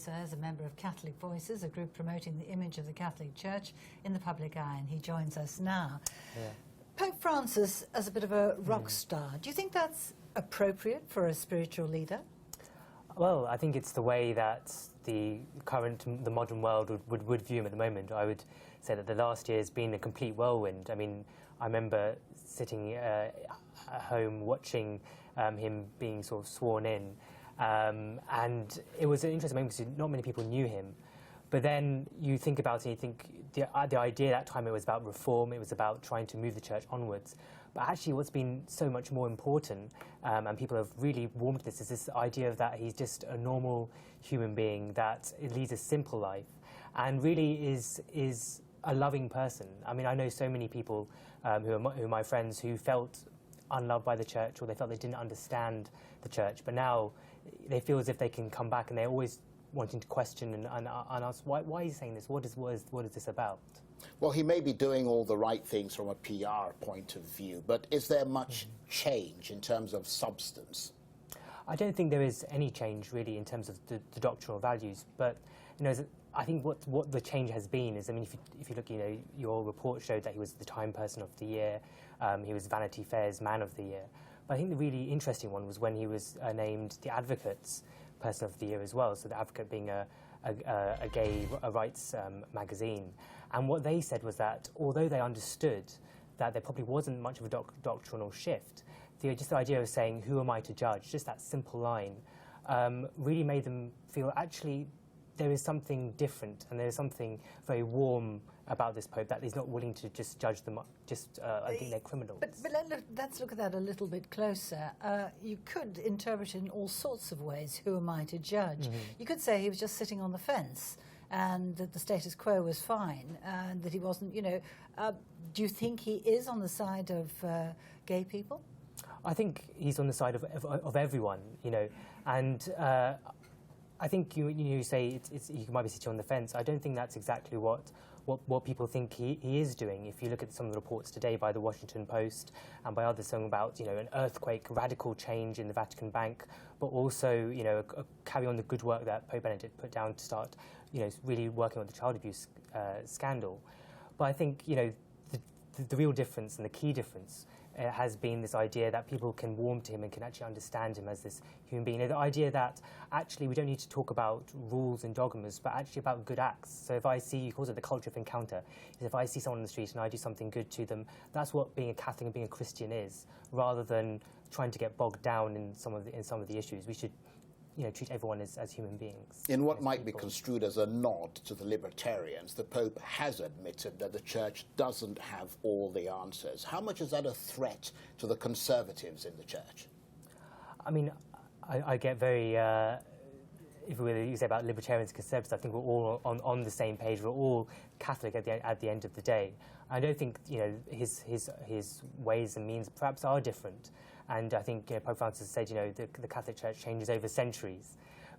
As a member of Catholic Voices, a group promoting the image of the Catholic Church in the public eye, and he joins us now. Yeah. Pope Francis as a bit of a rock star, do you think that's appropriate for a spiritual leader? Well, I think it's the way that the modern world would view him at the moment. I would say that the last year has been a complete whirlwind. I mean, I remember sitting at home watching him being sort of sworn in, and it was an interesting moment because not many people knew him. But then you think about it and you think the idea at that time, it was about reform, it was about trying to move the church onwards. But actually what's been so much more important, and people have really warmed to this, is this idea of that he's just a normal human being that leads a simple life and really is a loving person. I mean, I know so many people who are my friends who felt unloved by the church, or they felt they didn't understand the church, but now they feel as if they can come back, and they're always wanting to question and ask, why are you saying this? What is this about? Well, he may be doing all the right things from a PR point of view, but is there much change in terms of substance? I don't think there is any change really in terms of the doctrinal values, but I think what the change has been is, I mean, if you look, your report showed that he was the Time Person of the Year, he was Vanity Fair's Man of the Year. But I think the really interesting one was when he was named the Advocate's Person of the Year as well. So the Advocate being a gay rights magazine, and what they said was that although they understood that there probably wasn't much of a doctrinal shift, just the idea of saying, who am I to judge, just that simple line, really made them feel actually there is something different and there is something very warm about this Pope, that he's not willing to just judge them, I think they're criminals. But let's look at that a little bit closer. You could interpret it in all sorts of ways, who am I to judge? You could say he was just sitting on the fence and that the status quo was fine and that he wasn't, do you think he is on the side of gay people? I think he's on the side of everyone, and I think you say you might be sitting on the fence. I don't think that's exactly what people think he is doing. If you look at some of the reports today by the Washington Post and by others saying about an earthquake, radical change in the Vatican Bank, but also carry on the good work that Pope Benedict put down to start really working on the child abuse scandal. But I think the real difference and the key difference has been this idea that people can warm to him and can actually understand him as this human being. The idea that actually we don't need to talk about rules and dogmas, but actually about good acts. So if I see, he calls it the culture of encounter, is if I see someone on the street and I do something good to them, that's what being a Catholic and being a Christian is, rather than trying to get bogged down in some of the issues. We should treat everyone as human beings. In what might be construed as a nod to the libertarians, the Pope has admitted that the Church doesn't have all the answers. How much is that a threat to the conservatives in the Church? I mean, I get very, if you say about libertarians and conservatives, I think we're all on the same page. We're all Catholic at the end of the day. I don't think his ways and means perhaps are different. And I think Pope Francis said the Catholic Church changes over centuries.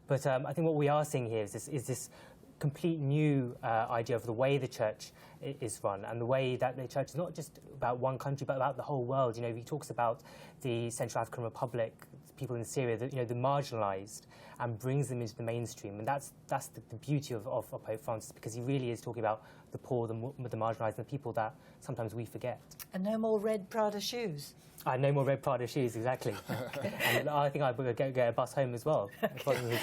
But I think what we are seeing here is this complete new idea of the way the Church is run, and the way that the Church is not just about one country but about the whole world. He talks about the Central African Republic, people in Syria, the marginalised, and brings them into the mainstream. And that's the beauty of Pope Francis, because he really is talking about the poor, the marginalised, and the people that sometimes we forget. And no more red Prada shoes. No more red Prada shoes, exactly. And I think I will get a bus home as well.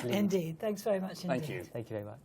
Indeed. Thanks very much indeed. Thank you. Thank you very much.